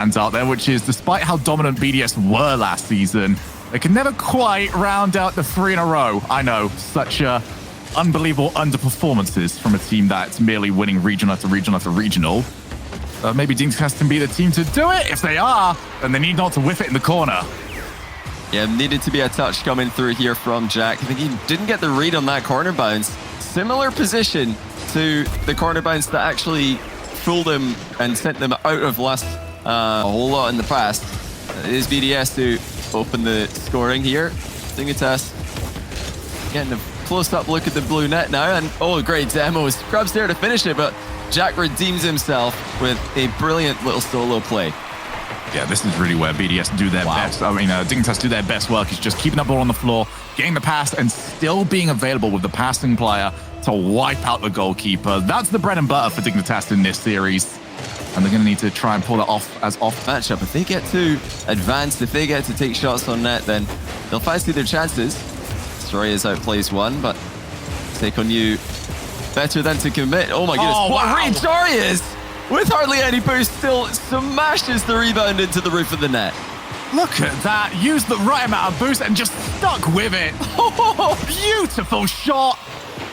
And out there, which is despite how dominant BDS were last season, they can never quite round out the 3 in a row. I know, such unbelievable underperformances from a team that's merely winning regional after regional after regional. Maybe Dignitas can be the team to do it. If they are, then they need not to whiff it in the corner. Yeah, needed to be a touch coming through here from Jack. I think he didn't get the read on that corner bounce. Similar position to the corner bounce that actually fooled him and sent them out of last a whole lot in the past. It is BDS to open the scoring here. Dignitas getting a close-up look at the blue net now, and oh, great demo. Scrub's there to finish it, but Jack redeems himself with a brilliant little solo play. Yeah, this is really where BDS do their best. I mean, Dignitas do their best work is just keeping the ball on the floor, getting the pass, and still being available with the passing player to wipe out the goalkeeper. That's the bread and butter for Dignitas in this series. And they're going to need to try and pull that off as off matchup. If they get to advance, if they get to take shots on net, then they'll fancy their chances. Destroyers outplays one, but Seiko knew better than to commit. Oh my goodness, what a read! Destroyers, with hardly any boost, still smashes the rebound into the roof of the net. Look at that, used the right amount of boost and just stuck with it. Oh, beautiful shot.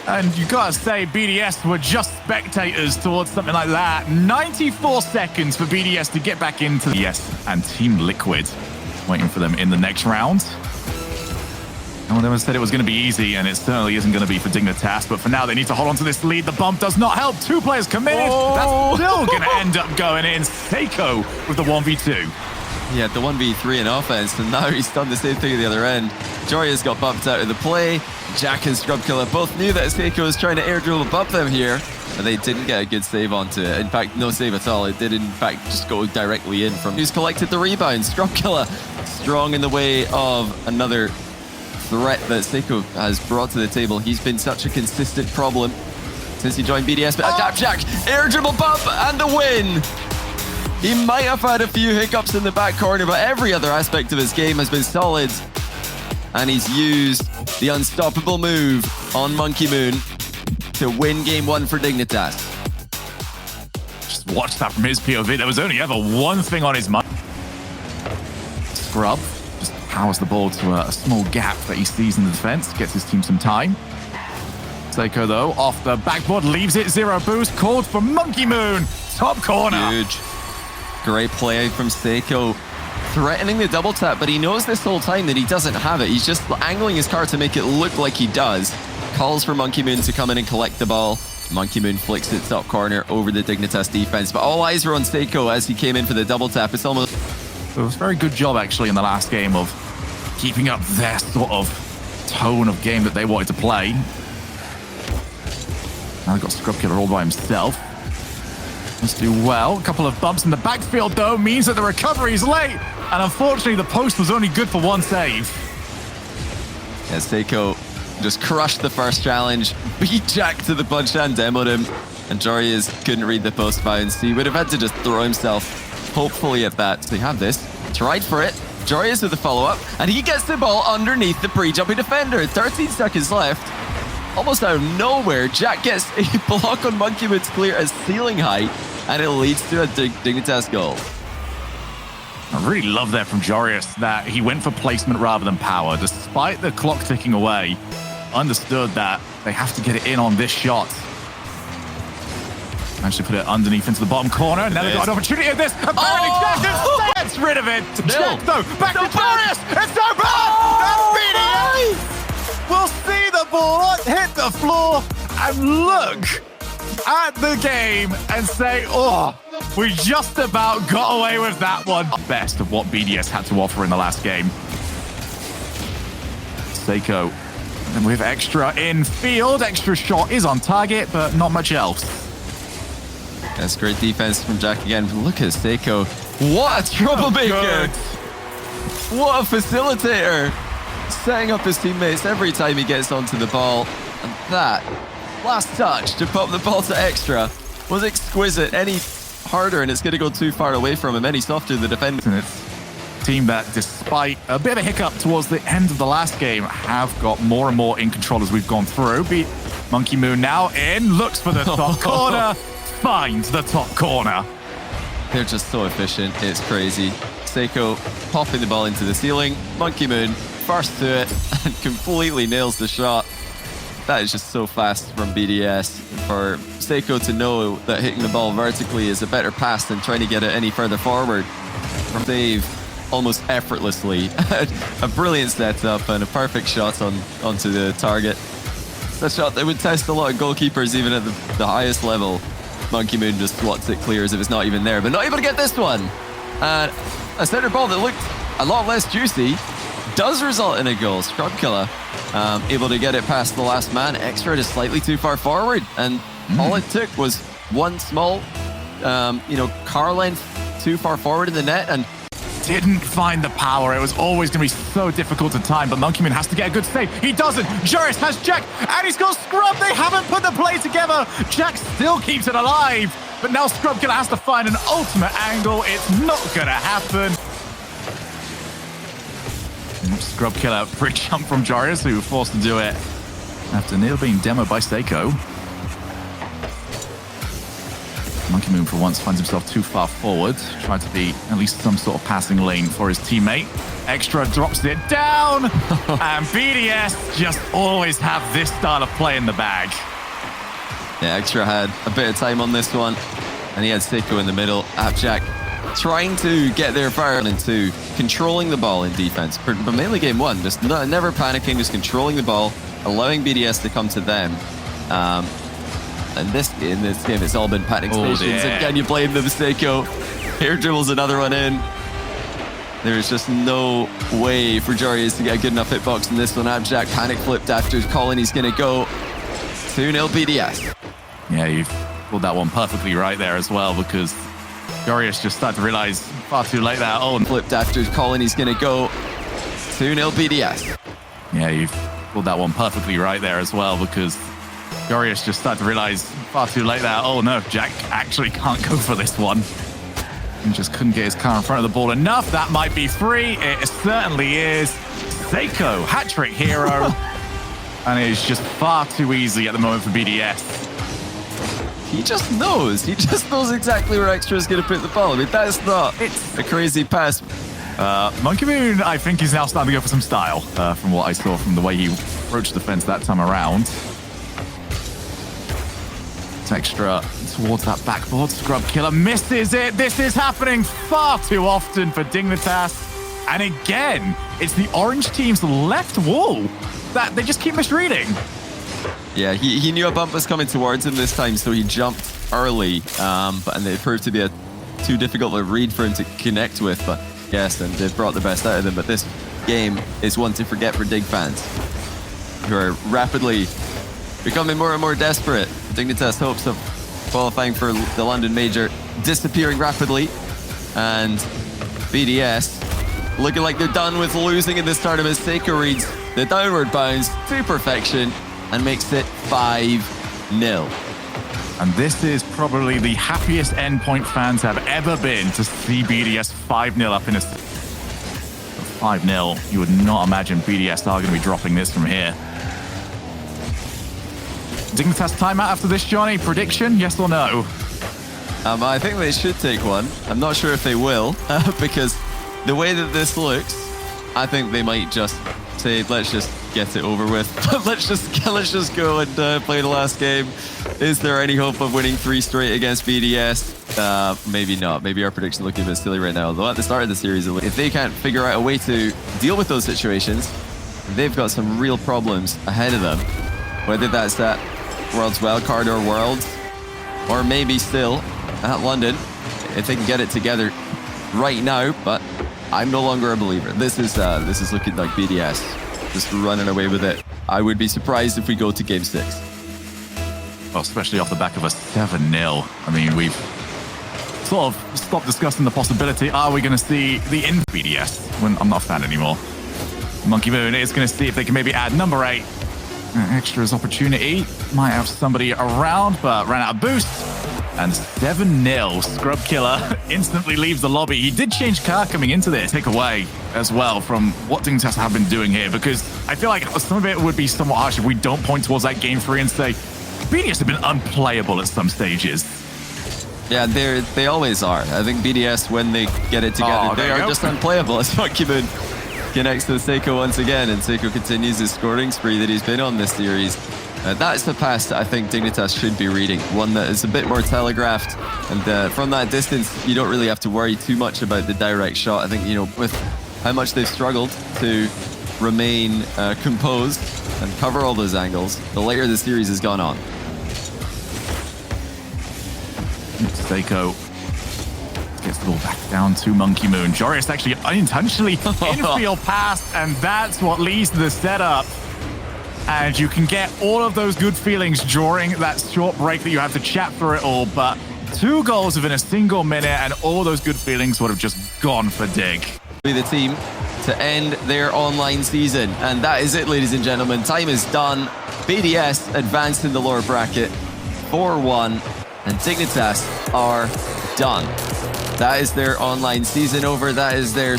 And you gotta say, BDS were just spectators towards something like that. 94 seconds for BDS to get back into the BDS and Team Liquid waiting for them in the next round. No one ever said it was going to be easy, and it certainly isn't going to be for Dignitas, but for now they need to hold on to this lead. The bump does not help. 2 players committed. That's still going to end up going in. Seiko with the 1v2. He had the 1v3 in offense, and now he's done the same thing at the other end. Joria's got bumped out of the play. Jack and Scrubkiller both knew that Seiko was trying to air dribble bump them here, but they didn't get a good save onto it. In fact, no save at all. It did, in fact, just go directly in from who's collected the rebound. Scrubkiller strong in the way of another threat that Seiko has brought to the table. He's been such a consistent problem since he joined BDS, but Jack, air dribble bump and the win! He might have had a few hiccups in the back corner, but every other aspect of his game has been solid. And he's used the unstoppable move on Monkey Moon to win game 1 for Dignitas. Just watch that from his POV. There was only ever one thing on his mind. Scrub just powers the ball to a small gap that he sees in the defense, gets his team some time. Seiko, though, off the backboard, leaves it 0 boost, called for Monkey Moon. Top corner. Huge. Great play from Seiko, threatening the double tap, but he knows this whole time that he doesn't have it. He's just angling his car to make it look like he does. Calls for Monkey Moon to come in and collect the ball. Monkey Moon flicks it top corner over the Dignitas defense, but all eyes were on Seiko as he came in for the double tap. It's almost... It was a very good job, actually, in the last game of keeping up their sort of tone of game that they wanted to play. Now they've got Scrubkiller all by himself. Let's do well. A couple of bumps in the backfield, though, means that the recovery is late. And unfortunately, the post was only good for 1 save. Yeah, Seiko just crushed the first challenge, beat Jack to the punch and demoed him. And Jorias couldn't read the post bounce. He would have had to just throw himself, hopefully, at that. So you have this. Tried for it. Jorias with the follow-up. And he gets the ball underneath the pre-jumping defender. 13 seconds left. Almost out of nowhere, Jack gets a block on Monkey Moon's clear at ceiling height, and it leads to a Dignitas goal. I really love that from Jorias, that he went for placement rather than power. Despite the clock ticking away, understood that they have to get it in on this shot. Managed to put it underneath into the bottom corner, and now they've got an opportunity at this. And Jack gets rid of it. Jack, though, back to Jorias. It's so bad. That's BDS. We'll see the ball hit the floor and look at the game and say, oh, we just about got away with that one. Best of what BDS had to offer in the last game. Seiko, and with extra in field, extra shot is on target, but not much else. That's great defense from Jack again. Look at Seiko. What a troublemaker. What a facilitator. Setting up his teammates every time he gets onto the ball. And that last touch to pop the ball to extra was exquisite. Any harder and it's going to go too far away from him. Any softer, the defender. And it's a team that, despite a bit of a hiccup towards the end of the last game, have got more and more in control as we've gone through. Beat Monkey Moon now in, looks for the top corner, finds the top corner. They're just so efficient. It's crazy. Seiko popping the ball into the ceiling. Monkey Moon first to it and completely nails the shot. That is just so fast from BDS. For Seiko to know that hitting the ball vertically is a better pass than trying to get it any further forward. Save almost effortlessly. A brilliant setup and a perfect shot onto the target. It's a shot that would test a lot of goalkeepers even at the highest level. Monkey Moon just swats it clear as if it's not even there, but not able to get this one. And a center ball that looked a lot less juicy does result in a goal. Scrub Killer able to get it past the last man. Extra just slightly too far forward, and all it took was one small, car length too far forward in the net, and didn't find the power. It was always going to be so difficult to time, but Monkey Moon has to get a good save. He doesn't. Joris has Jack, and he's got Scrub. They haven't put the play together. Jack still keeps it alive, but now Scrub Killer has to find an ultimate angle. It's not going to happen. Scrub Killer, pretty jump from Joris, who was forced to do it after nearly being demoed by Seiko. Monkey Moon for once finds himself too far forward. Tried to be at least some sort of passing lane for his teammate. Extra drops it down. And BDS just always have this style of play in the bag. Yeah, Extra had a bit of time on this one. And he had Seiko in the middle. Jack trying to get their fire into controlling the ball in defense. But mainly game one, just never panicking, just controlling the ball, allowing BDS to come to them. And in this game, it's all been panic stations. Yeah. Again, you blame the Seiko. Here dribbles another one in. There's just no way for Joris to get a good enough hitbox in this one. Abjack panic flipped after calling he's going to go 2-0 BDS. Yeah, you've pulled that one perfectly right there as well, because Joris just started to realize far too late that. And flipped after calling he's going to go 2-0 BDS. Yeah, you've pulled that one perfectly right there as well, because Joris just started to realize far too late that, oh no, Jack actually can't go for this one. He just couldn't get his car in front of the ball enough. That might be free. It certainly is. Seiko, hat-trick hero. And it is just far too easy at the moment for BDS. He just knows. He just knows exactly where Extra is going to put the ball. I mean, that's not a crazy pass. Monkey Moon, I think he's now starting to go for some style, from what I saw from the way he approached the fence that time around. Extra towards that backboard. Scrub Killer misses it. This is happening far too often for Dignitas. And again, it's the orange team's left wall that they just keep misreading. Yeah, he knew a bump was coming towards him this time, so he jumped early. And it proved to be too difficult a read for him to connect with. But yes, and they've brought the best out of them. But this game is one to forget for Dig fans, who are rapidly becoming more and more desperate. Dignitas hopes of qualifying for the London Major disappearing rapidly, and BDS looking like they're done with losing in this tournament. Seiko reads the downward bounce to perfection and makes it 5-0. And this is probably the happiest endpoint fans have ever been to see BDS 5-0 up in a 5-0. You would not imagine BDS are going to be dropping this from here. Dignitas timeout after this, Johnny. Prediction, yes or no? I think they should take one. I'm not sure if they will, because the way that this looks, I think they might just say, let's just get it over with. let's just go and play the last game. Is there any hope of winning 3 straight against BDS? Maybe not. Maybe our prediction looking a bit silly right now. Although at the start of the series, if they can't figure out a way to deal with those situations, they've got some real problems ahead of them. Whether that's that World's Wildcard or Worlds, or maybe still at London, if they can get it together right now. But I'm no longer a believer. This is looking like BDS just running away with it. I would be surprised if we go to Game 6. Well, especially off the back of a 7-0. I mean, we've sort of stopped discussing the possibility. Are we going to see the in BDS? When I'm not a fan anymore. Monkey Moon is going to see if they can maybe add number 8. Extra's opportunity. Might have somebody around, but ran out of boost. And 7-0. Scrub Killer instantly leaves the lobby. He did change car coming into this. Take away as well from what Dignitas have been doing here, because I feel like some of it would be somewhat harsh if we don't point towards that game 3 and say BDS have been unplayable at some stages. Yeah, they always are. I think BDS, when they get it together, they are just unplayable. As Pokemon connects to Seiko once again, and Seiko continues his scoring spree that he's been on this series. That's the pass that I think Dignitas should be reading. One that is a bit more telegraphed, and from that distance, you don't really have to worry too much about the direct shot. I think, you know, with how much they've struggled to remain composed and cover all those angles, the later the series has gone on. Seiko gets the ball back down to Monkey Moon. Joris actually unintentionally infield pass, and that's what leads to the setup. And you can get all of those good feelings during that short break that you have to chat for it all, but 2 goals within a single minute, and all those good feelings would have just gone for Dig. Be the team to end their online season, and that is it, ladies and gentlemen. Time is done. BDS advanced in the lower bracket 4-1, and Dignitas are done. That is their online season over. That is their